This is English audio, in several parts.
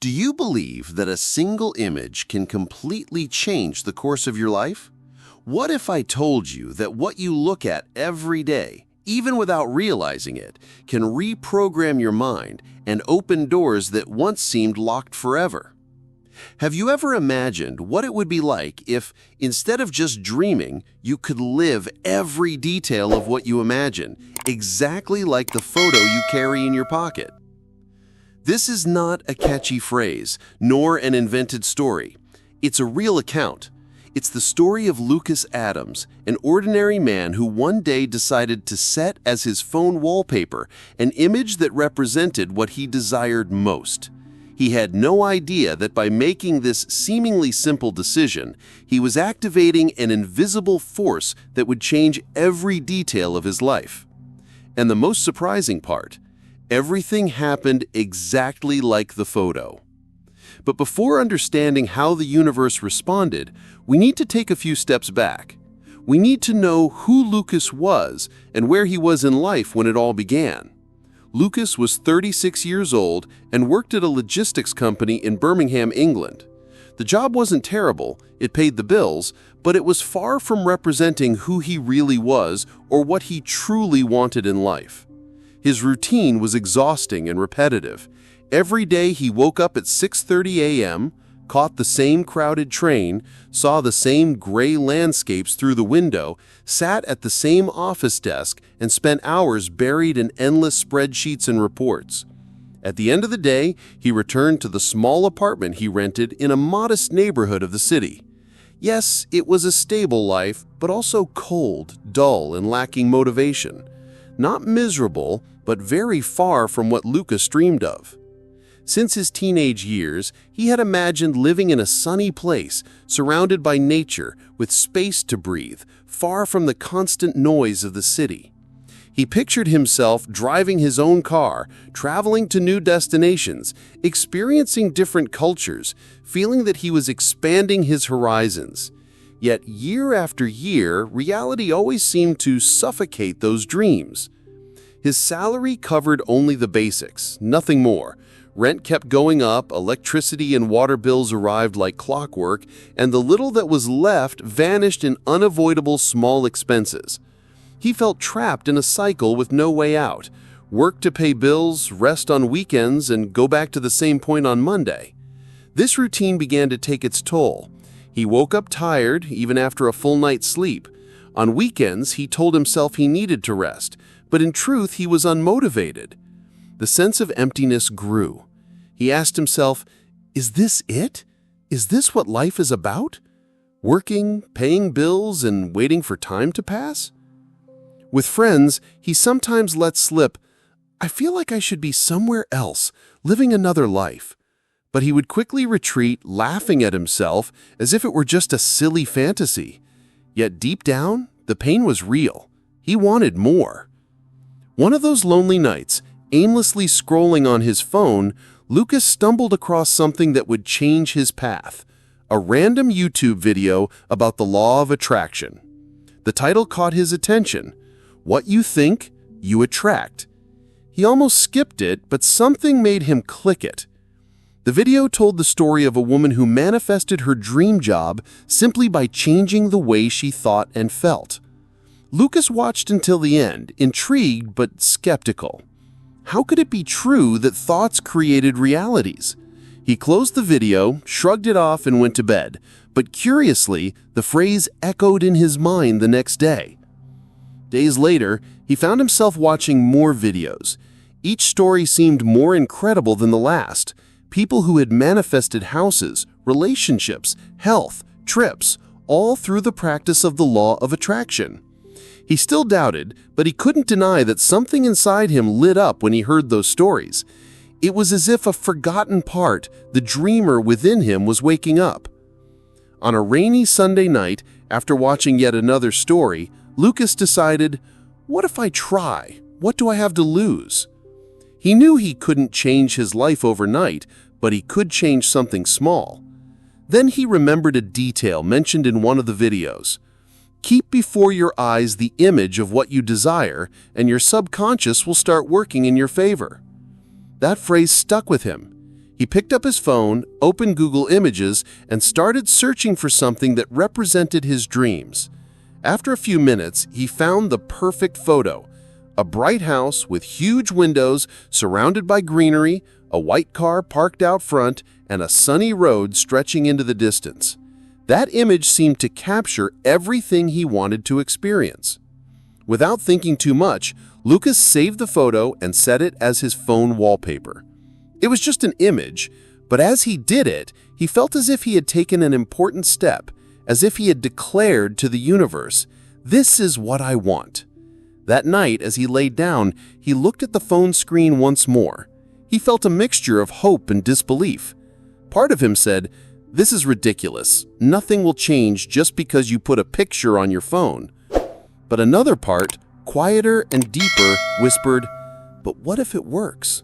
Do you believe that a single image can completely change the course of your life? What if I told you that what you look at every day, even without realizing it, can reprogram your mind and open doors that once seemed locked forever? Have you ever imagined what it would be like if, instead of just dreaming, you could live every detail of what you imagine, exactly like the photo you carry in your pocket? This is not a catchy phrase, nor an invented story. It's a real account. It's the story of Lucas Adams, an ordinary man who one day decided to set as his phone wallpaper an image that represented what he desired most. He had no idea that by making this seemingly simple decision, he was activating an invisible force that would change every detail of his life. And the most surprising part, everything happened exactly like the photo. But before understanding how the universe responded, we need to take a few steps back. We need to know who Lucas was and where he was in life when it all began. Lucas was 36 years old and worked at a logistics company in Birmingham, England. The job wasn't terrible, it paid the bills, but it was far from representing who he really was or what he truly wanted in life. His routine was exhausting and repetitive. Every day he woke up at 6:30 a.m., caught the same crowded train, saw the same gray landscapes through the window, sat at the same office desk, and spent hours buried in endless spreadsheets and reports. At the end of the day, he returned to the small apartment he rented in a modest neighborhood of the city. Yes, it was a stable life, but also cold, dull, and lacking motivation. Not miserable, but very far from what Lucas dreamed of. Since his teenage years, he had imagined living in a sunny place, surrounded by nature, with space to breathe, far from the constant noise of the city. He pictured himself driving his own car, traveling to new destinations, experiencing different cultures, feeling that he was expanding his horizons. Yet year after year, reality always seemed to suffocate those dreams. His salary covered only the basics, nothing more. Rent kept going up, electricity and water bills arrived like clockwork, and the little that was left vanished in unavoidable small expenses. He felt trapped in a cycle with no way out. Work to pay bills, rest on weekends, and go back to the same point on Monday. This routine began to take its toll. He woke up tired, even after a full night's sleep. On weekends, he told himself he needed to rest, but in truth, he was unmotivated. The sense of emptiness grew. He asked himself, is this it? Is this what life is about? Working, paying bills, and waiting for time to pass? With friends, he sometimes let slip, I feel like I should be somewhere else, living another life. But he would quickly retreat, laughing at himself as if it were just a silly fantasy. Yet deep down, the pain was real. He wanted more. One of those lonely nights, aimlessly scrolling on his phone, Lucas stumbled across something that would change his path. A random YouTube video about the law of attraction. The title caught his attention. What you think, you attract. He almost skipped it, but something made him click it. The video told the story of a woman who manifested her dream job simply by changing the way she thought and felt. Lucas watched until the end, intrigued but skeptical. How could it be true that thoughts created realities? He closed the video, shrugged it off, and went to bed. But curiously, the phrase echoed in his mind the next day. Days later, he found himself watching more videos. Each story seemed more incredible than the last. People who had manifested houses, relationships, health, trips, all through the practice of the law of attraction. He still doubted, but he couldn't deny that something inside him lit up when he heard those stories. It was as if a forgotten part, the dreamer within him, was waking up. On a rainy Sunday night, after watching yet another story, Lucas decided, what if I try? What do I have to lose? He knew he couldn't change his life overnight, but he could change something small. Then he remembered a detail mentioned in one of the videos. Keep before your eyes the image of what you desire, and your subconscious will start working in your favor. That phrase stuck with him. He picked up his phone, opened Google Images, and started searching for something that represented his dreams. After a few minutes, he found the perfect photo: a bright house with huge windows surrounded by greenery, a white car parked out front, and a sunny road stretching into the distance. That image seemed to capture everything he wanted to experience. Without thinking too much, Lucas saved the photo and set it as his phone wallpaper. It was just an image, but as he did it, he felt as if he had taken an important step, as if he had declared to the universe, "This is what I want." That night, as he laid down, he looked at the phone screen once more. He felt a mixture of hope and disbelief. Part of him said, "This is ridiculous. Nothing will change just because you put a picture on your phone." But another part, quieter and deeper, whispered, "But what if it works?"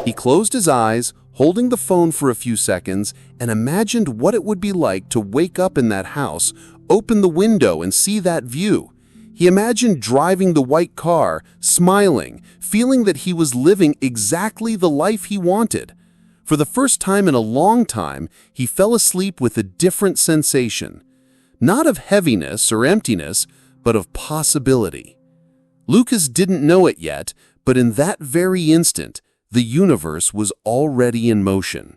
He closed his eyes, holding the phone for a few seconds, and imagined what it would be like to wake up in that house, open the window, and see that view. He imagined driving the white car, smiling, feeling that he was living exactly the life he wanted. For the first time in a long time, he fell asleep with a different sensation. Not of heaviness or emptiness, but of possibility. Lucas didn't know it yet, but in that very instant, the universe was already in motion.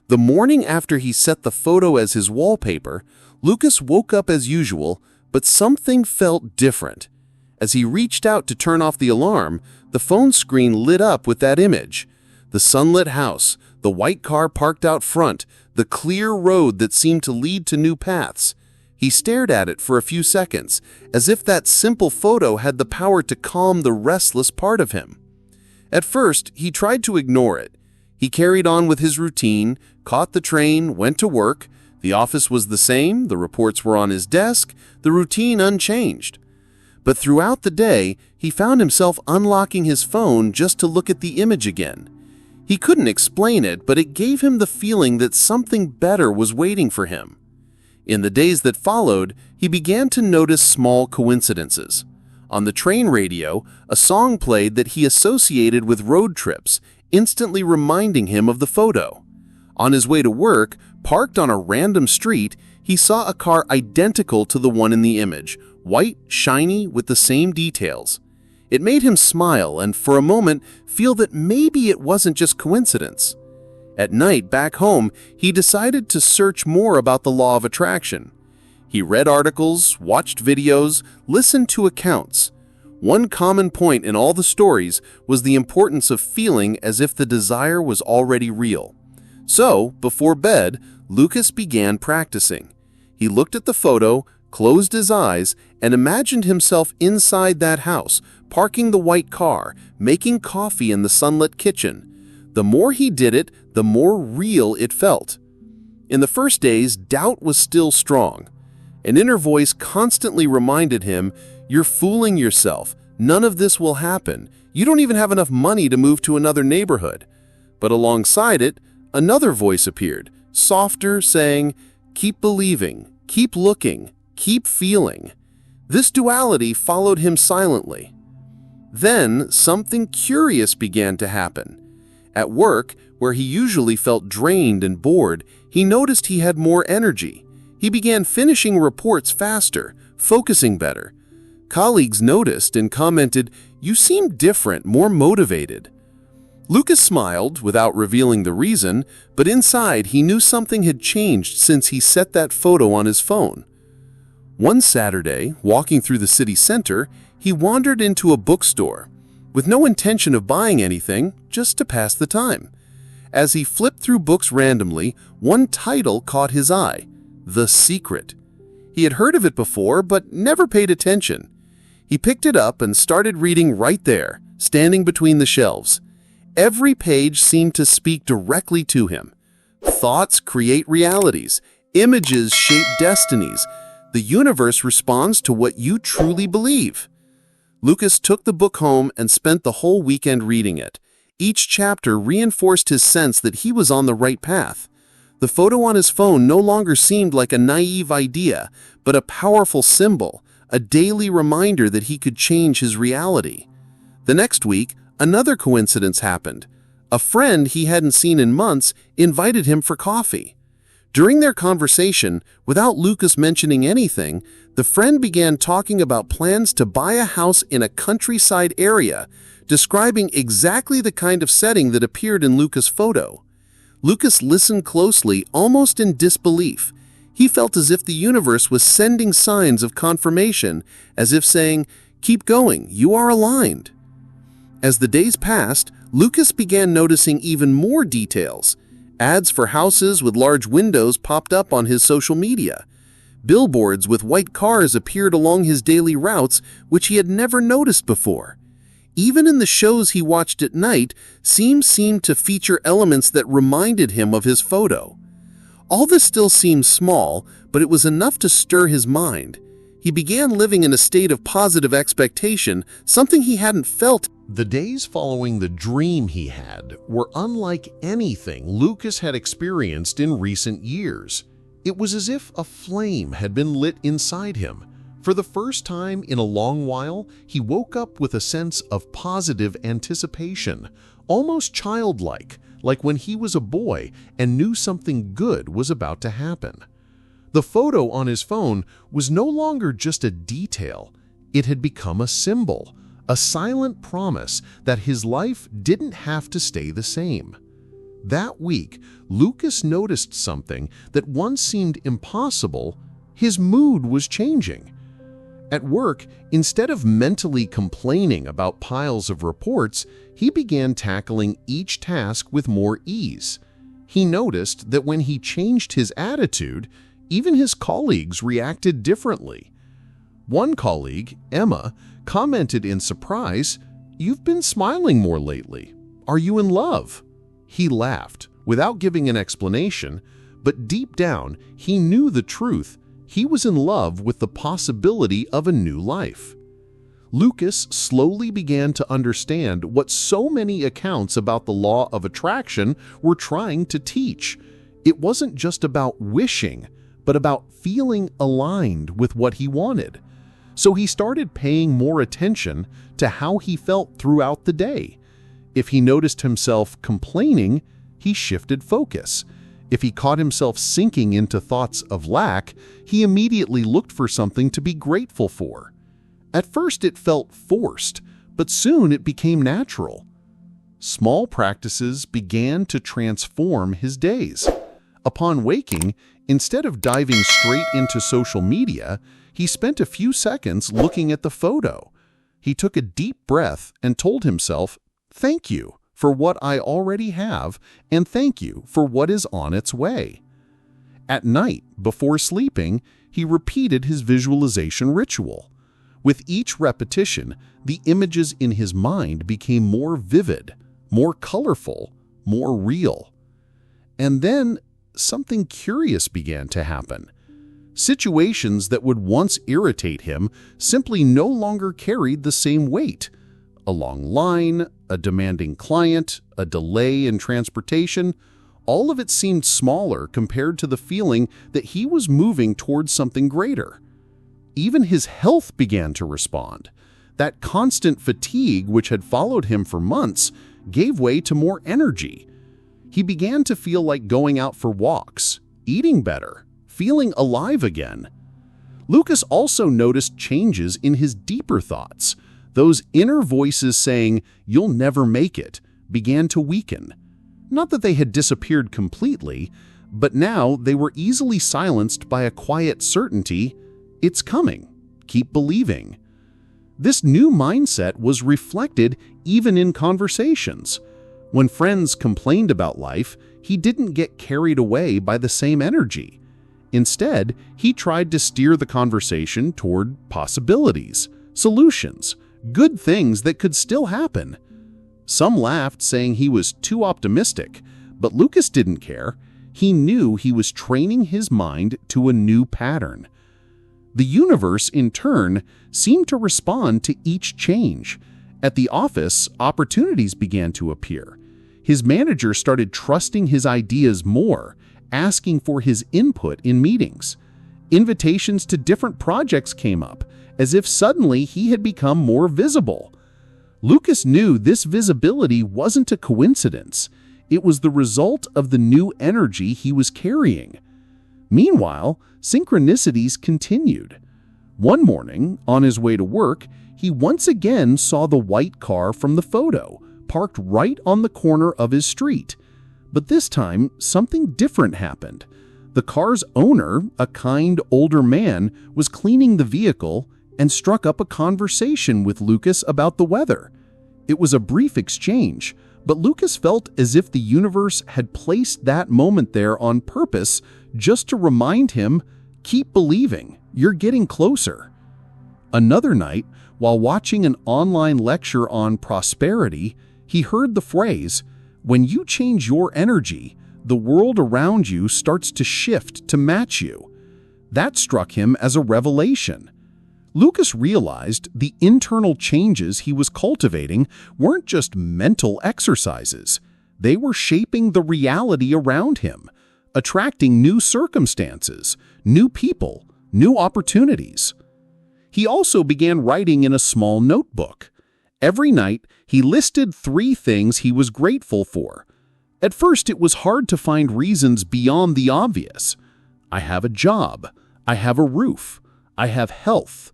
The morning after he set the photo as his wallpaper, Lucas woke up as usual, but something felt different. As he reached out to turn off the alarm, the phone screen lit up with that image. The sunlit house, the white car parked out front, the clear road that seemed to lead to new paths. He stared at it for a few seconds, as if that simple photo had the power to calm the restless part of him. At first, he tried to ignore it. He carried on with his routine, caught the train, went to work. The office was the same, the reports were on his desk, the routine unchanged. But throughout the day, he found himself unlocking his phone just to look at the image again. He couldn't explain it, but it gave him the feeling that something better was waiting for him. In the days that followed, he began to notice small coincidences. On the train radio, a song played that he associated with road trips, instantly reminding him of the photo. On his way to work, parked on a random street, he saw a car identical to the one in the image, white, shiny, with the same details. It made him smile and, for a moment, feel that maybe it wasn't just coincidence. At night, back home, he decided to search more about the law of attraction. He read articles, watched videos, listened to accounts. One common point in all the stories was the importance of feeling as if the desire was already real. So, before bed, Lucas began practicing. He looked at the photo, closed his eyes, and imagined himself inside that house, parking the white car, making coffee in the sunlit kitchen. The more he did it, the more real it felt. In the first days, doubt was still strong. An inner voice constantly reminded him, "You're fooling yourself. None of this will happen. You don't even have enough money to move to another neighborhood." But alongside it, another voice appeared, softer, saying, "Keep believing, keep looking, keep feeling." This duality followed him silently. Then, something curious began to happen. At work, where he usually felt drained and bored, he noticed he had more energy. He began finishing reports faster, focusing better. Colleagues noticed and commented, "You seem different, more motivated." Lucas smiled without revealing the reason, but inside he knew something had changed since he set that photo on his phone. One Saturday, walking through the city center, he wandered into a bookstore, with no intention of buying anything, just to pass the time. As he flipped through books randomly, one title caught his eye, The Secret. He had heard of it before, but never paid attention. He picked it up and started reading right there, standing between the shelves. Every page seemed to speak directly to him. Thoughts create realities. Images shape destinies. The universe responds to what you truly believe. Lucas took the book home and spent the whole weekend reading it. Each chapter reinforced his sense that he was on the right path. The photo on his phone no longer seemed like a naive idea, but a powerful symbol, a daily reminder that he could change his reality. The next week, another coincidence happened. A friend he hadn't seen in months invited him for coffee. During their conversation, without Lucas mentioning anything, the friend began talking about plans to buy a house in a countryside area, describing exactly the kind of setting that appeared in Lucas' photo. Lucas listened closely, almost in disbelief. He felt as if the universe was sending signs of confirmation, as if saying, "Keep going, you are aligned." As the days passed, Lucas began noticing even more details. Ads for houses with large windows popped up on his social media. Billboards with white cars appeared along his daily routes, which he had never noticed before. Even in the shows he watched at night, seemed to feature elements that reminded him of his photo. All this still seemed small, but it was enough to stir his mind. He began living in a state of positive expectation, something he hadn't felt. The days following the dream he had were unlike anything Lucas had experienced in recent years. It was as if a flame had been lit inside him. For the first time in a long while, he woke up with a sense of positive anticipation, almost childlike, like when he was a boy and knew something good was about to happen. The photo on his phone was no longer just a detail. It had become a symbol, a silent promise that his life didn't have to stay the same. That week, Lucas noticed something that once seemed impossible. His mood was changing. At work, instead of mentally complaining about piles of reports, he began tackling each task with more ease. He noticed that when he changed his attitude, even his colleagues reacted differently. One colleague, Emma, commented in surprise, "You've been smiling more lately. Are you in love?" He laughed, without giving an explanation, but deep down, he knew the truth. He was in love with the possibility of a new life. Lucas slowly began to understand what so many accounts about the law of attraction were trying to teach. It wasn't just about wishing, but about feeling aligned with what he wanted. So he started paying more attention to how he felt throughout the day. If he noticed himself complaining, he shifted focus. If he caught himself sinking into thoughts of lack, he immediately looked for something to be grateful for. At first it felt forced, but soon it became natural. Small practices began to transform his days. Upon waking, instead of diving straight into social media, he spent a few seconds looking at the photo. He took a deep breath and told himself, "Thank you for what I already have, and thank you for what is on its way." At night, before sleeping, he repeated his visualization ritual. With each repetition, the images in his mind became more vivid, more colorful, more real. And then something curious began to happen. Situations that would once irritate him simply no longer carried the same weight. A long line, a demanding client, a delay in transportation, all of it seemed smaller compared to the feeling that he was moving towards something greater. Even his health began to respond. That constant fatigue which had followed him for months gave way to more energy. He began to feel like going out for walks, eating better, feeling alive again. Lucas also noticed changes in his deeper thoughts. Those inner voices saying, "You'll never make it," began to weaken. Not that they had disappeared completely, but now they were easily silenced by a quiet certainty, "It's coming. Keep believing." This new mindset was reflected even in conversations. When friends complained about life, he didn't get carried away by the same energy. Instead, he tried to steer the conversation toward possibilities, solutions, good things that could still happen. Some laughed, saying he was too optimistic, but Lucas didn't care. He knew he was training his mind to a new pattern. The universe, in turn, seemed to respond to each change. At the office, opportunities began to appear. His manager started trusting his ideas more, asking for his input in meetings. Invitations to different projects came up, as if suddenly he had become more visible. Lucas knew this visibility wasn't a coincidence. It was the result of the new energy he was carrying. Meanwhile, synchronicities continued. One morning, on his way to work, he once again saw the white car from the photo, parked right on the corner of his street. But this time, something different happened. The car's owner, a kind older man, was cleaning the vehicle and struck up a conversation with Lucas about the weather. It was a brief exchange, but Lucas felt as if the universe had placed that moment there on purpose just to remind him, keep believing, you're getting closer. Another night, while watching an online lecture on prosperity, he heard the phrase, "When you change your energy, the world around you starts to shift to match you." That struck him as a revelation. Lucas realized the internal changes he was cultivating weren't just mental exercises. They were shaping the reality around him, attracting new circumstances, new people, new opportunities. He also began writing in a small notebook. Every night, he listed 3 things he was grateful for. At first, it was hard to find reasons beyond the obvious. I have a job. I have a roof. I have health.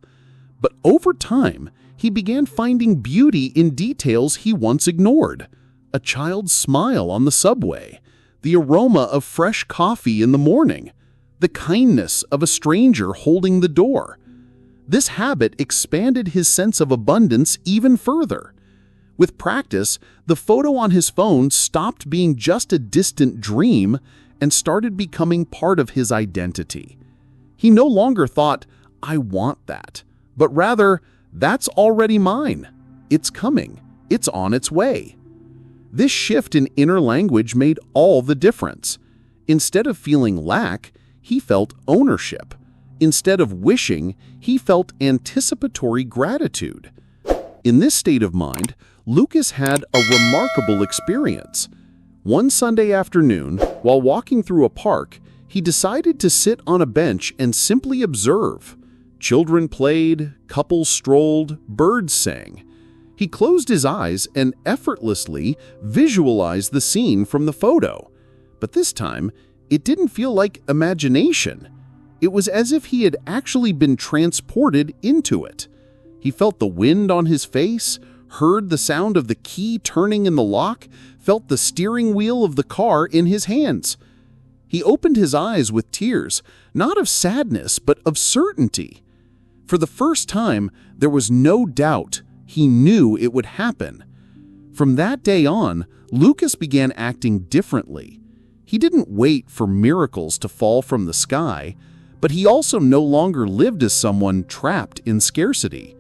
But over time, he began finding beauty in details he once ignored. A child's smile on the subway, the aroma of fresh coffee in the morning, the kindness of a stranger holding the door. This habit expanded his sense of abundance even further. With practice, the photo on his phone stopped being just a distant dream and started becoming part of his identity. He no longer thought, "I want that," but rather, "That's already mine. It's coming. It's on its way." This shift in inner language made all the difference. Instead of feeling lack, he felt ownership. Instead of wishing, he felt anticipatory gratitude. In this state of mind, Lucas had a remarkable experience. One Sunday afternoon, while walking through a park, he decided to sit on a bench and simply observe. Children played, couples strolled, birds sang. He closed his eyes and effortlessly visualized the scene from the photo. But this time, it didn't feel like imagination. It was as if he had actually been transported into it. He felt the wind on his face, heard the sound of the key turning in the lock, felt the steering wheel of the car in his hands. He opened his eyes with tears, not of sadness, but of certainty. For the first time, there was no doubt. He knew it would happen. From that day on, Lucas began acting differently. He didn't wait for miracles to fall from the sky, but he also no longer lived as someone trapped in scarcity.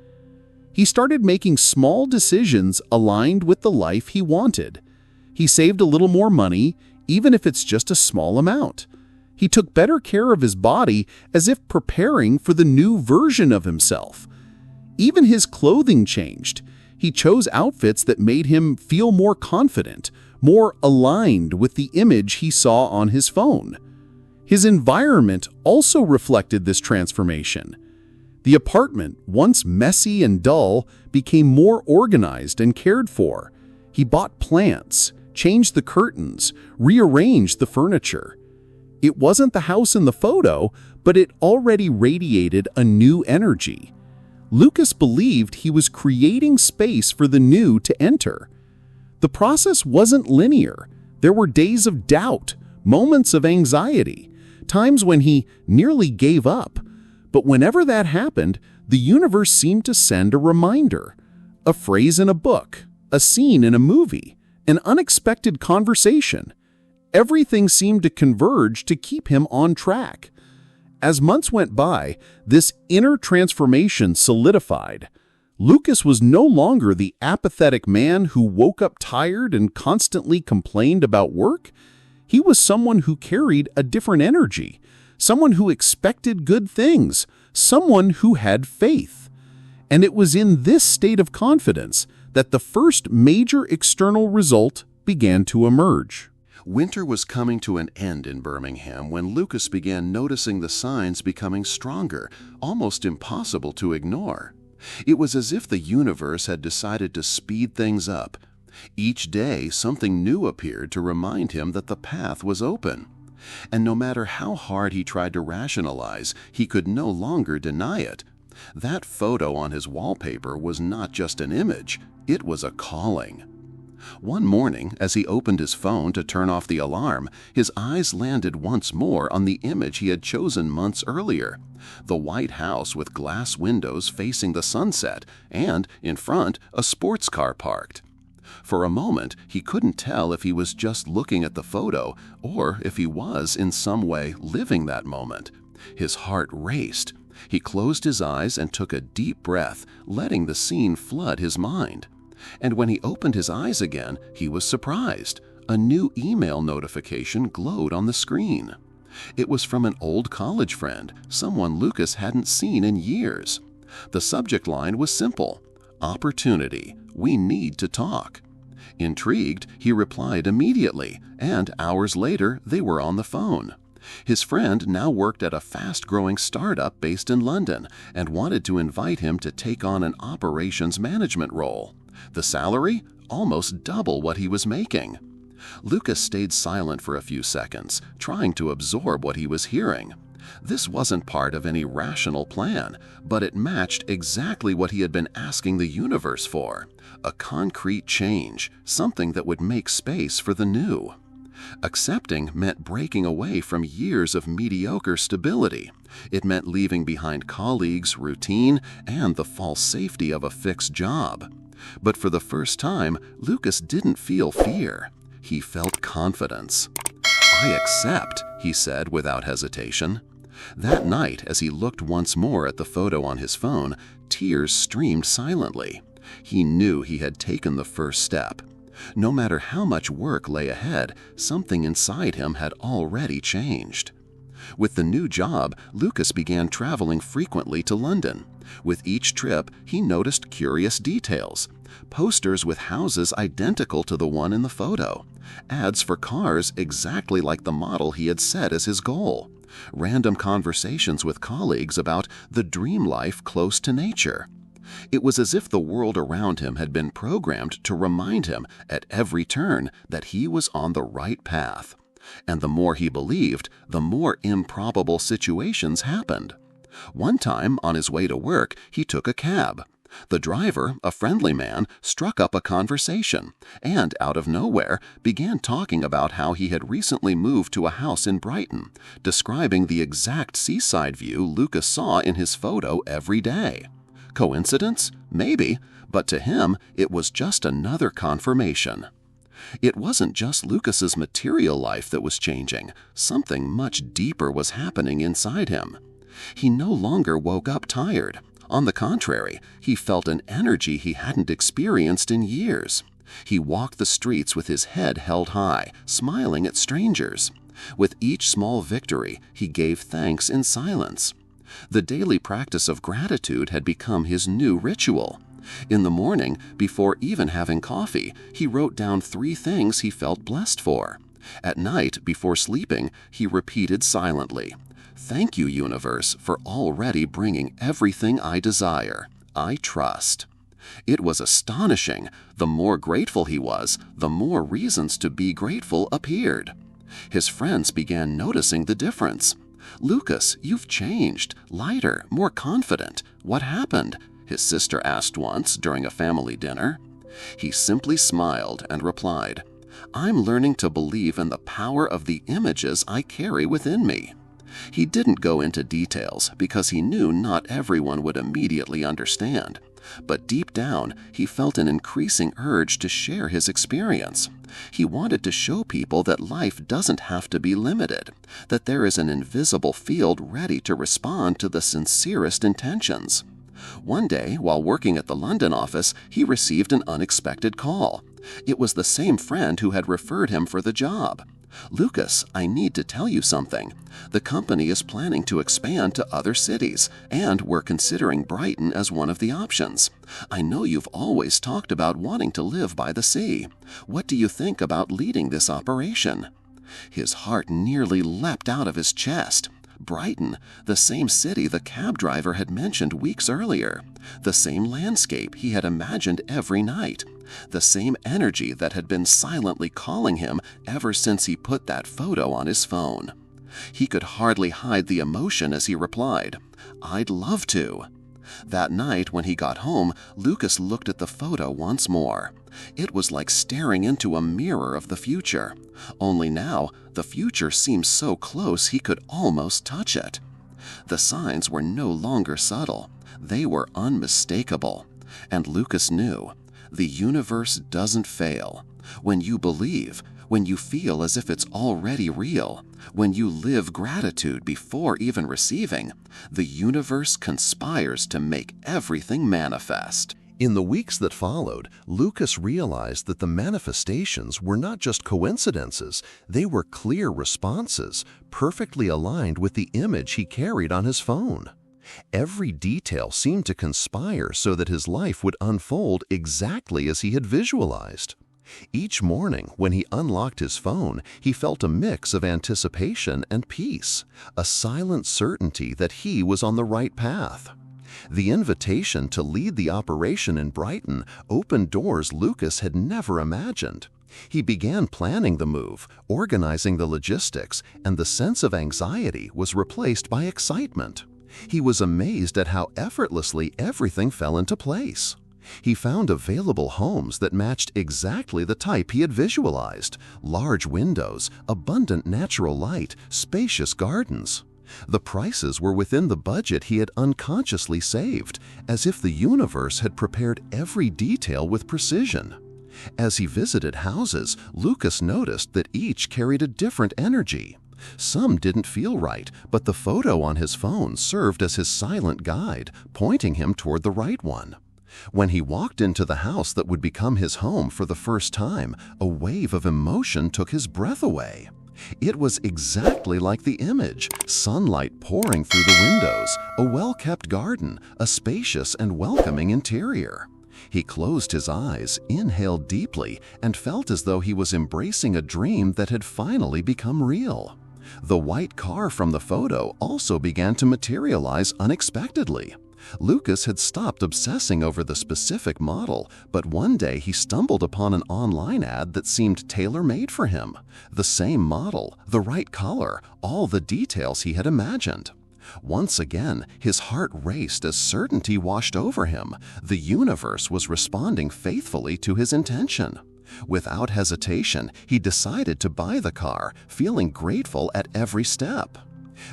He started making small decisions aligned with the life he wanted. He saved a little more money, even if it's just a small amount. He took better care of his body as if preparing for the new version of himself. Even his clothing changed. He chose outfits that made him feel more confident, more aligned with the image he saw on his phone. His environment also reflected this transformation. The apartment, once messy and dull, became more organized and cared for. He bought plants, changed the curtains, rearranged the furniture. It wasn't the house in the photo, but it already radiated a new energy. Lucas believed he was creating space for the new to enter. The process wasn't linear. There were days of doubt, moments of anxiety, times when he nearly gave up. But whenever that happened, the universe seemed to send a reminder. A phrase in a book, a scene in a movie, an unexpected conversation. Everything seemed to converge to keep him on track. As months went by, this inner transformation solidified. Lucas was no longer the apathetic man who woke up tired and constantly complained about work. He was someone who carried a different energy, someone who expected good things, someone who had faith. And it was in this state of confidence that the first major external result began to emerge. Winter was coming to an end in Birmingham when Lucas began noticing the signs becoming stronger, almost impossible to ignore. It was as if the universe had decided to speed things up. Each day, something new appeared to remind him that the path was open. And no matter how hard he tried to rationalize, he could no longer deny it. That photo on his wallpaper was not just an image, it was a calling. One morning, as he opened his phone to turn off the alarm, his eyes landed once more on the image he had chosen months earlier. The White House with glass windows facing the sunset, and, in front, a sports car parked. For a moment, he couldn't tell if he was just looking at the photo or if he was, in some way, living that moment. His heart raced. He closed his eyes and took a deep breath, letting the scene flood his mind. And when he opened his eyes again, he was surprised. A new email notification glowed on the screen. It was from an old college friend, someone Lucas hadn't seen in years. The subject line was simple: "Opportunity. We need to talk." Intrigued, he replied immediately, and hours later they were on the phone. His friend now worked at a fast-growing startup based in London and wanted to invite him to take on an operations management role. The salary? Almost double what he was making. Lucas stayed silent for a few seconds, trying to absorb what he was hearing. This wasn't part of any rational plan, but it matched exactly what he had been asking the universe for: a concrete change, something that would make space for the new. Accepting meant breaking away from years of mediocre stability. It meant leaving behind colleagues, routine, and the false safety of a fixed job. But for the first time, Lucas didn't feel fear. He felt confidence. "I accept," he said without hesitation. That night, as he looked once more at the photo on his phone, tears streamed silently. He knew he had taken the first step. No matter how much work lay ahead, something inside him had already changed. With the new job, Lucas began traveling frequently to London. With each trip, he noticed curious details: posters with houses identical to the one in the photo, ads for cars exactly like the model he had set as his goal, random conversations with colleagues about the dream life close to nature. It was as if the world around him had been programmed to remind him at every turn that he was on the right path. And the more he believed, the more improbable situations happened. One time, on his way to work, he took a cab. The driver, a friendly man, struck up a conversation and, out of nowhere, began talking about how he had recently moved to a house in Brighton, describing the exact seaside view Lucas saw in his photo every day. Coincidence? Maybe, but to him, it was just another confirmation. It wasn't just Lucas's material life that was changing. Something much deeper was happening inside him. He no longer woke up tired. On the contrary, he felt an energy he hadn't experienced in years. He walked the streets with his head held high, smiling at strangers. With each small victory, he gave thanks in silence. The daily practice of gratitude had become his new ritual. In the morning, before even having coffee, he wrote down 3 things he felt blessed for. At night, before sleeping, he repeated silently, "Thank you, universe, for already bringing everything I desire. I trust." It was astonishing. The more grateful he was, the more reasons to be grateful appeared. His friends began noticing the difference. "Lucas, you've changed, lighter, more confident. What happened?" his sister asked once during a family dinner. He simply smiled and replied, "I'm learning to believe in the power of the images I carry within me." He didn't go into details because he knew not everyone would immediately understand. But deep down, he felt an increasing urge to share his experience. He wanted to show people that life doesn't have to be limited, that there is an invisible field ready to respond to the sincerest intentions. One day, while working at the London office, he received an unexpected call. It was the same friend who had referred him for the job. "Lucas, I need to tell you something. The company is planning to expand to other cities, and we're considering Brighton as one of the options. I know you've always talked about wanting to live by the sea. What do you think about leading this operation?" His heart nearly leapt out of his chest. Brighton, the same city the cab driver had mentioned weeks earlier. The same landscape he had imagined every night. The same energy that had been silently calling him ever since he put that photo on his phone. He could hardly hide the emotion as he replied, "I'd love to." That night when he got home, Lucas looked at the photo once more. It was like staring into a mirror of the future. Only now, the future seemed so close he could almost touch it. The signs were no longer subtle. They were unmistakable. And Lucas knew, the universe doesn't fail. When you believe, when you feel as if it's already real, when you live gratitude before even receiving, the universe conspires to make everything manifest. In the weeks that followed, Lucas realized that the manifestations were not just coincidences, they were clear responses, perfectly aligned with the image he carried on his phone. Every detail seemed to conspire so that his life would unfold exactly as he had visualized. Each morning, when he unlocked his phone, he felt a mix of anticipation and peace, a silent certainty that he was on the right path. The invitation to lead the operation in Brighton opened doors Lucas had never imagined. He began planning the move, organizing the logistics, and the sense of anxiety was replaced by excitement. He was amazed at how effortlessly everything fell into place. He found available homes that matched exactly the type he had visualized: large windows, abundant natural light, spacious gardens. The prices were within the budget he had unconsciously saved, as if the universe had prepared every detail with precision. As he visited houses, Lucas noticed that each carried a different energy. Some didn't feel right, but the photo on his phone served as his silent guide, pointing him toward the right one. When he walked into the house that would become his home for the first time, a wave of emotion took his breath away. It was exactly like the image, sunlight pouring through the windows, a well-kept garden, a spacious and welcoming interior. He closed his eyes, inhaled deeply, and felt as though he was embracing a dream that had finally become real. The white car from the photo also began to materialize unexpectedly. Lucas had stopped obsessing over the specific model, but one day he stumbled upon an online ad that seemed tailor-made for him. The same model, the right color, all the details he had imagined. Once again, his heart raced as certainty washed over him. The universe was responding faithfully to his intention. Without hesitation, he decided to buy the car, feeling grateful at every step.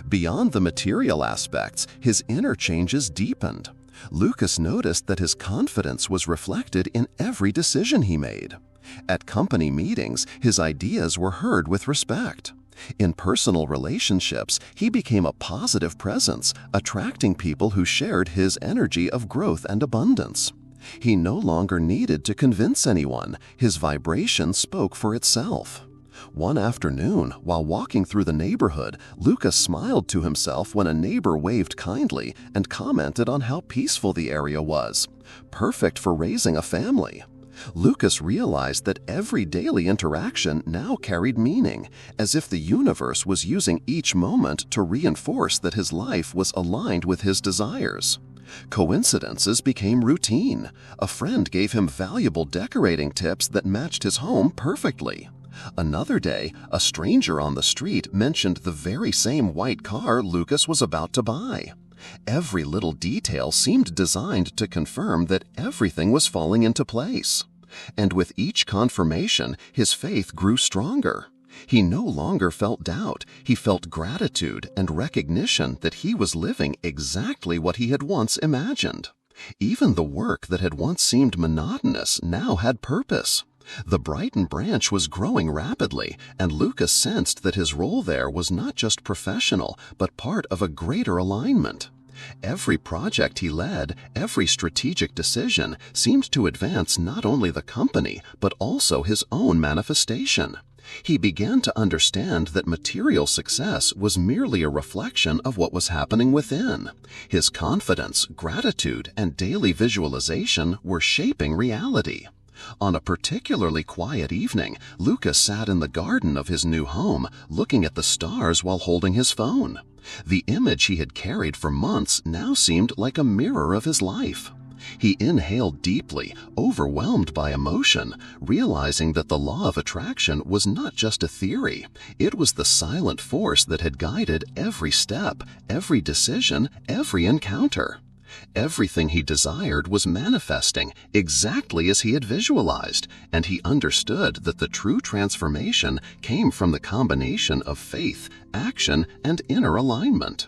Beyond the material aspects, his inner changes deepened. Lucas noticed that his confidence was reflected in every decision he made. At company meetings, his ideas were heard with respect. In personal relationships, he became a positive presence, attracting people who shared his energy of growth and abundance. He no longer needed to convince anyone. His vibration spoke for itself. One afternoon, while walking through the neighborhood, Lucas smiled to himself when a neighbor waved kindly and commented on how peaceful the area was. Perfect for raising a family. Lucas realized that every daily interaction now carried meaning, as if the universe was using each moment to reinforce that his life was aligned with his desires. Coincidences became routine. A friend gave him valuable decorating tips that matched his home perfectly. Another day, a stranger on the street mentioned the very same white car Lucas was about to buy. Every little detail seemed designed to confirm that everything was falling into place. And with each confirmation, his faith grew stronger. He no longer felt doubt. He felt gratitude and recognition that he was living exactly what he had once imagined. Even the work that had once seemed monotonous now had purpose. The Brighton branch was growing rapidly, and Lucas sensed that his role there was not just professional, but part of a greater alignment. Every project he led, every strategic decision seemed to advance not only the company, but also his own manifestation. He began to understand that material success was merely a reflection of what was happening within. His confidence, gratitude, and daily visualization were shaping reality. On a particularly quiet evening, Lucas sat in the garden of his new home, looking at the stars while holding his phone. The image he had carried for months now seemed like a mirror of his life. He inhaled deeply, overwhelmed by emotion, realizing that the law of attraction was not just a theory. It was the silent force that had guided every step, every decision, every encounter. Everything he desired was manifesting exactly as he had visualized, and he understood that the true transformation came from the combination of faith, action, and inner alignment.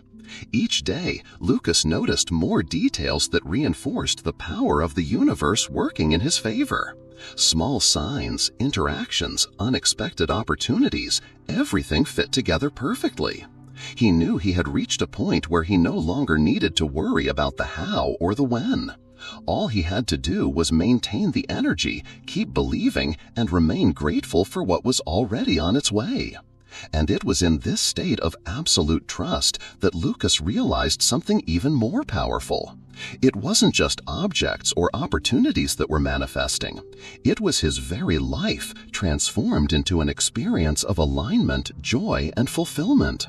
Each day, Lucas noticed more details that reinforced the power of the universe working in his favor. Small signs, interactions, unexpected opportunities, everything fit together perfectly. He knew he had reached a point where he no longer needed to worry about the how or the when. All he had to do was maintain the energy, keep believing, and remain grateful for what was already on its way. And it was in this state of absolute trust that Lucas realized something even more powerful. It wasn't just objects or opportunities that were manifesting. It was his very life transformed into an experience of alignment, joy, and fulfillment.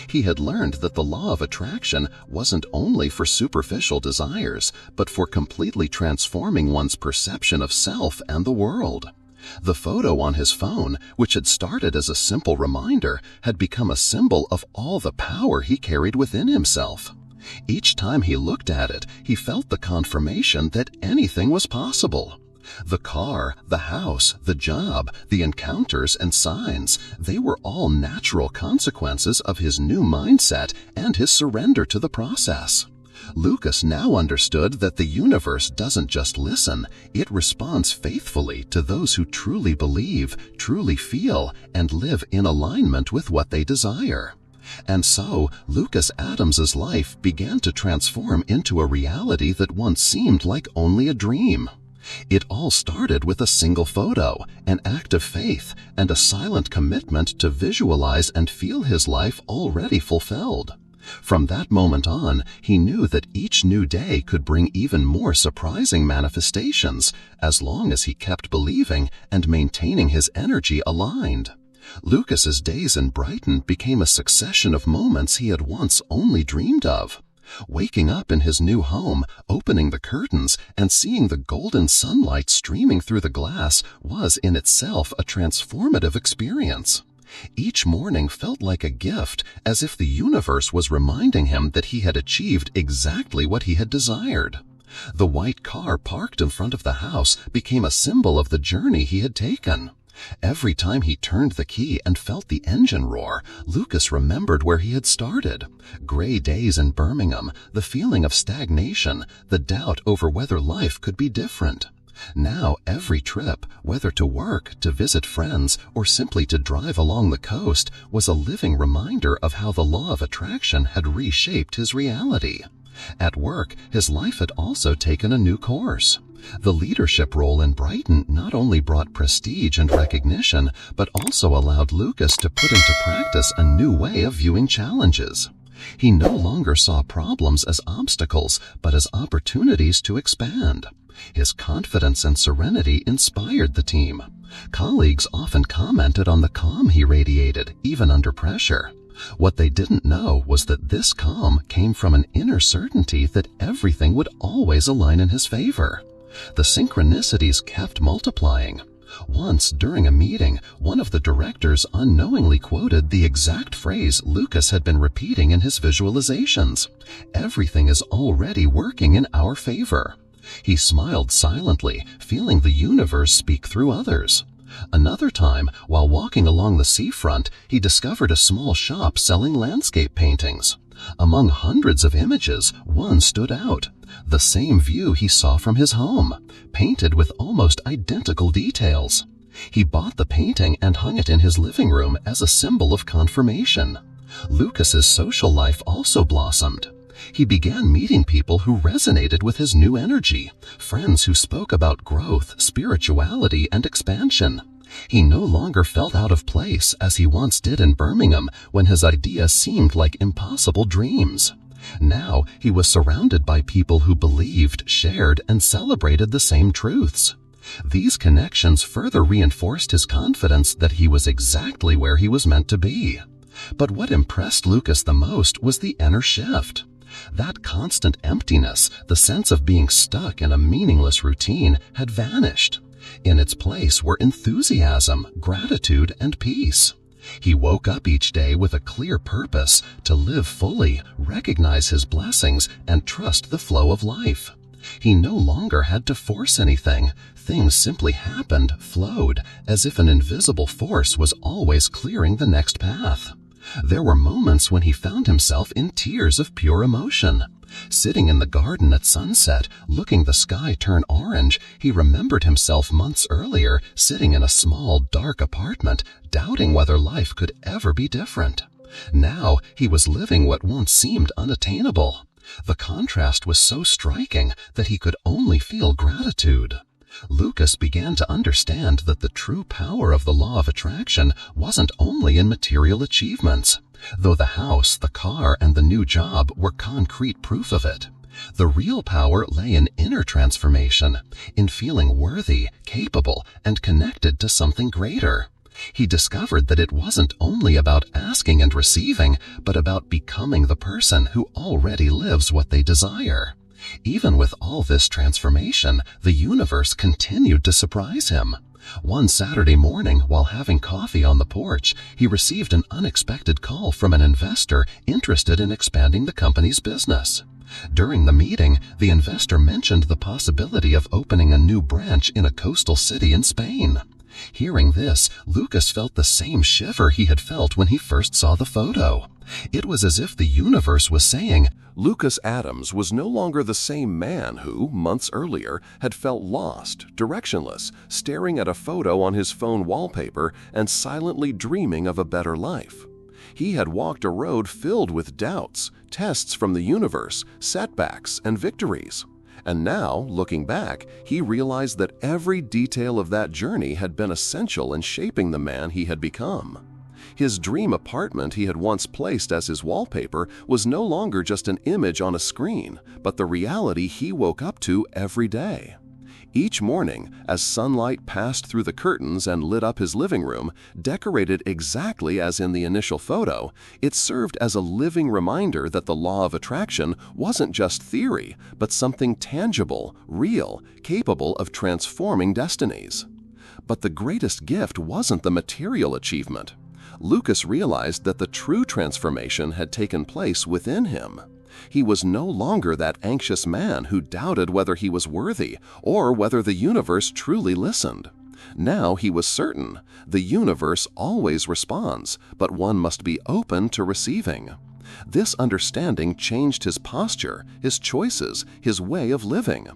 He had learned that the law of attraction wasn't only for superficial desires, but for completely transforming one's perception of self and the world. The photo on his phone, which had started as a simple reminder, had become a symbol of all the power he carried within himself. Each time he looked at it, he felt the confirmation that anything was possible. The car, the house, the job, the encounters and signs, they were all natural consequences of his new mindset and his surrender to the process. Lucas now understood that the universe doesn't just listen, it responds faithfully to those who truly believe, truly feel, and live in alignment with what they desire. And so, Lucas Adams's life began to transform into a reality that once seemed like only a dream. It all started with a single photo, an act of faith, and a silent commitment to visualize and feel his life already fulfilled. From that moment on, he knew that each new day could bring even more surprising manifestations, as long as he kept believing and maintaining his energy aligned. Lucas's days in Brighton became a succession of moments he had once only dreamed of. Waking up in his new home, opening the curtains, and seeing the golden sunlight streaming through the glass was in itself a transformative experience. Each morning felt like a gift, as if the universe was reminding him that he had achieved exactly what he had desired. The white car parked in front of the house became a symbol of the journey he had taken. Every time he turned the key and felt the engine roar, Lucas remembered where he had started. Gray days in Birmingham, the feeling of stagnation, the doubt over whether life could be different. Now every trip, whether to work, to visit friends, or simply to drive along the coast, was a living reminder of how the law of attraction had reshaped his reality. At work, his life had also taken a new course. The leadership role in Brighton not only brought prestige and recognition, but also allowed Lucas to put into practice a new way of viewing challenges. He no longer saw problems as obstacles, but as opportunities to expand. His confidence and serenity inspired the team. Colleagues often commented on the calm he radiated, even under pressure. What they didn't know was that this calm came from an inner certainty that everything would always align in his favor. The synchronicities kept multiplying. Once, during a meeting, one of the directors unknowingly quoted the exact phrase Lucas had been repeating in his visualizations. "Everything is already working in our favor." He smiled silently, feeling the universe speak through others. Another time, while walking along the seafront, he discovered a small shop selling landscape paintings. Among hundreds of images, one stood out. The same view he saw from his home, painted with almost identical details. He bought the painting and hung it in his living room as a symbol of confirmation. Lucas's social life also blossomed. He began meeting people who resonated with his new energy, friends who spoke about growth, spirituality, and expansion. He no longer felt out of place as he once did in Birmingham when his ideas seemed like impossible dreams. Now he was surrounded by people who believed, shared, and celebrated the same truths. These connections further reinforced his confidence that he was exactly where he was meant to be. But what impressed Lucas the most was the inner shift. That constant emptiness, the sense of being stuck in a meaningless routine, had vanished. In its place were enthusiasm, gratitude, and peace. He woke up each day with a clear purpose to live fully, recognize his blessings, and trust the flow of life. He no longer had to force anything. Things simply happened, flowed, as if an invisible force was always clearing the next path. There were moments when he found himself in tears of pure emotion. Sitting in the garden at sunset, looking the sky turn orange, he remembered himself months earlier sitting in a small, dark apartment, doubting whether life could ever be different. Now he was living what once seemed unattainable. The contrast was so striking that he could only feel gratitude. Lucas began to understand that the true power of the law of attraction wasn't only in material achievements, though the house, the car, and the new job were concrete proof of it. The real power lay in inner transformation, in feeling worthy, capable, and connected to something greater. He discovered that it wasn't only about asking and receiving, but about becoming the person who already lives what they desire. Even with all this transformation, the universe continued to surprise him. One Saturday morning, while having coffee on the porch, he received an unexpected call from an investor interested in expanding the company's business. During the meeting, the investor mentioned the possibility of opening a new branch in a coastal city in Spain. Hearing this, Lucas felt the same shiver he had felt when he first saw the photo. It was as if the universe was saying, Lucas Adams was no longer the same man who, months earlier, had felt lost, directionless, staring at a photo on his phone wallpaper and silently dreaming of a better life. He had walked a road filled with doubts, tests from the universe, setbacks, and victories. And now, looking back, he realized that every detail of that journey had been essential in shaping the man he had become. His dream apartment he had once placed as his wallpaper was no longer just an image on a screen, but the reality he woke up to every day. Each morning, as sunlight passed through the curtains and lit up his living room, decorated exactly as in the initial photo, it served as a living reminder that the law of attraction wasn't just theory, but something tangible, real, capable of transforming destinies. But the greatest gift wasn't the material achievement. Lucas realized that the true transformation had taken place within him. He was no longer that anxious man who doubted whether he was worthy or whether the universe truly listened. Now he was certain the universe always responds, but one must be open to receiving. This understanding changed his posture, his choices, his way of living.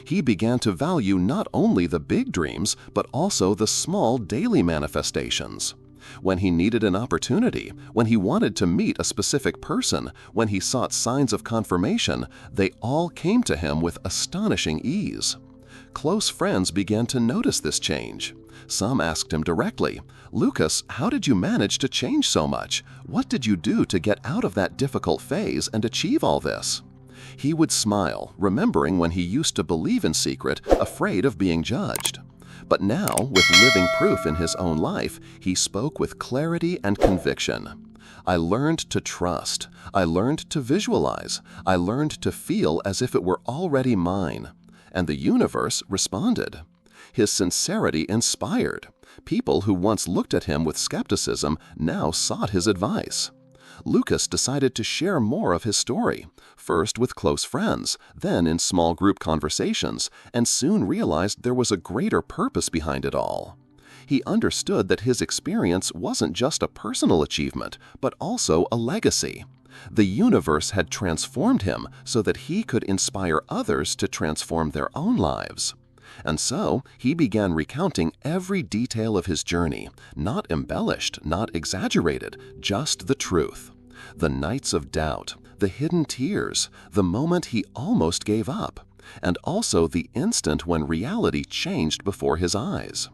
He began to value not only the big dreams, but also the small daily manifestations. When he needed an opportunity, when he wanted to meet a specific person, when he sought signs of confirmation, they all came to him with astonishing ease. Close friends began to notice this change. Some asked him directly, "Lucas, how did you manage to change so much? What did you do to get out of that difficult phase and achieve all this?" He would smile, remembering when he used to believe in secret, afraid of being judged. But now, with living proof in his own life, he spoke with clarity and conviction. "I learned to trust. I learned to visualize. I learned to feel as if it were already mine." And the universe responded. His sincerity inspired. People who once looked at him with skepticism now sought his advice. Lucas decided to share more of his story, first with close friends, then in small group conversations, and soon realized there was a greater purpose behind it all. He understood that his experience wasn't just a personal achievement, but also a legacy. The universe had transformed him so that he could inspire others to transform their own lives. And so he began recounting every detail of his journey, not embellished, not exaggerated, just the truth. The nights of doubt, the hidden tears, the moment he almost gave up, and also the instant when reality changed before his eyes.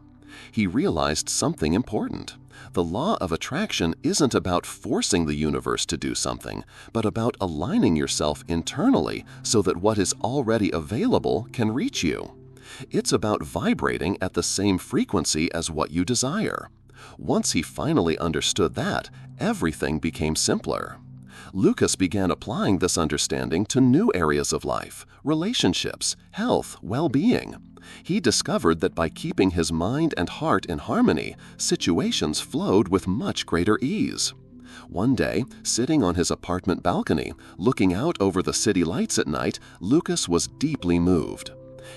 He realized something important. The law of attraction isn't about forcing the universe to do something, but about aligning yourself internally so that what is already available can reach you. It's about vibrating at the same frequency as what you desire. Once he finally understood that, everything became simpler. Lucas began applying this understanding to new areas of life, relationships, health, well-being. He discovered that by keeping his mind and heart in harmony, situations flowed with much greater ease. One day, sitting on his apartment balcony, looking out over the city lights at night, Lucas was deeply moved.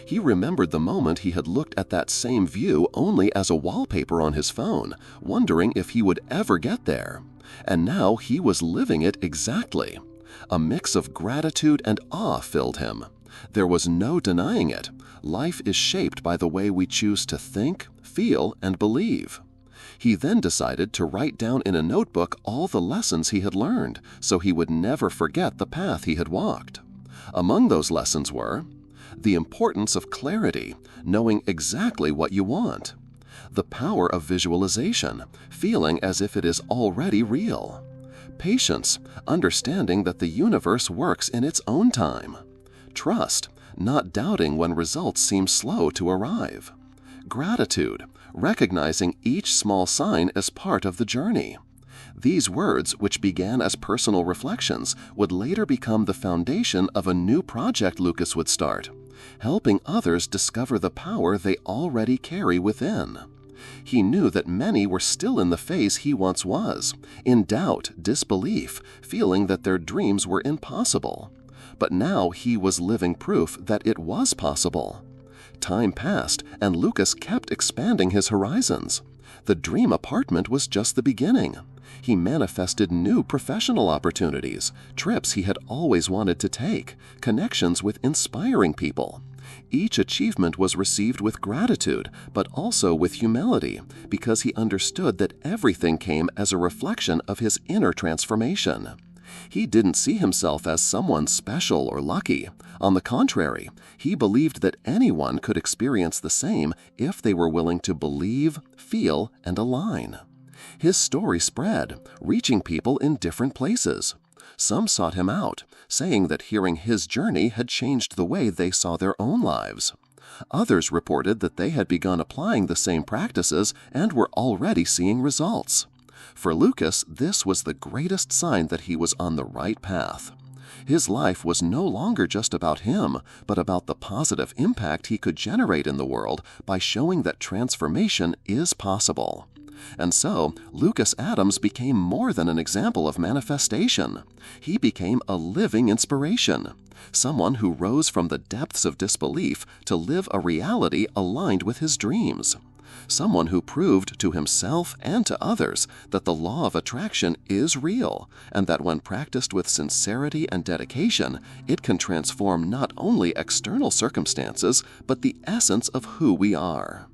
He remembered the moment he had looked at that same view only as a wallpaper on his phone, wondering if he would ever get there. And now he was living it exactly. A mix of gratitude and awe filled him. There was no denying it. Life is shaped by the way we choose to think, feel, and believe. He then decided to write down in a notebook all the lessons he had learned, so he would never forget the path he had walked. Among those lessons were the importance of clarity, knowing exactly what you want; the power of visualization, feeling as if it is already real; patience, understanding that the universe works in its own time; trust, not doubting when results seem slow to arrive; gratitude, recognizing each small sign as part of the journey. These words, which began as personal reflections, would later become the foundation of a new project Lucas would start, helping others discover the power they already carry within. He knew that many were still in the phase he once was, in doubt, disbelief, feeling that their dreams were impossible. But now he was living proof that it was possible. Time passed, and Lucas kept expanding his horizons. The dream apartment was just the beginning. He manifested new professional opportunities, trips he had always wanted to take, connections with inspiring people. Each achievement was received with gratitude, but also with humility, because he understood that everything came as a reflection of his inner transformation. He didn't see himself as someone special or lucky. On the contrary, he believed that anyone could experience the same if they were willing to believe, feel, and align. His story spread, reaching people in different places. Some sought him out, saying that hearing his journey had changed the way they saw their own lives. Others reported that they had begun applying the same practices and were already seeing results. For Lucas, this was the greatest sign that he was on the right path. His life was no longer just about him, but about the positive impact he could generate in the world by showing that transformation is possible. And so, Lucas Adams became more than an example of manifestation. He became a living inspiration, someone who rose from the depths of disbelief to live a reality aligned with his dreams. Someone who proved to himself and to others that the law of attraction is real, and that when practiced with sincerity and dedication, it can transform not only external circumstances, but the essence of who we are.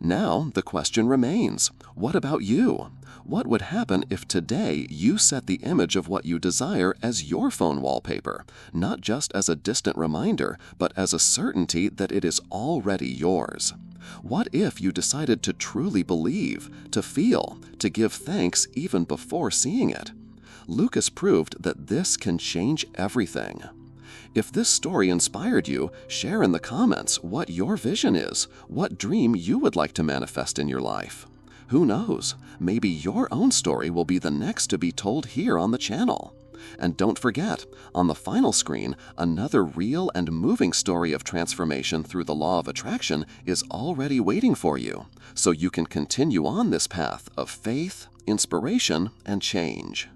Now, the question remains, what about you? What would happen if today you set the image of what you desire as your phone wallpaper, not just as a distant reminder, but as a certainty that it is already yours? What if you decided to truly believe, to feel, to give thanks even before seeing it? Lucas proved that this can change everything. If this story inspired you, share in the comments what your vision is, what dream you would like to manifest in your life. Who knows, maybe your own story will be the next to be told here on the channel. And don't forget, on the final screen, another real and moving story of transformation through the law of attraction is already waiting for you, so you can continue on this path of faith, inspiration, and change.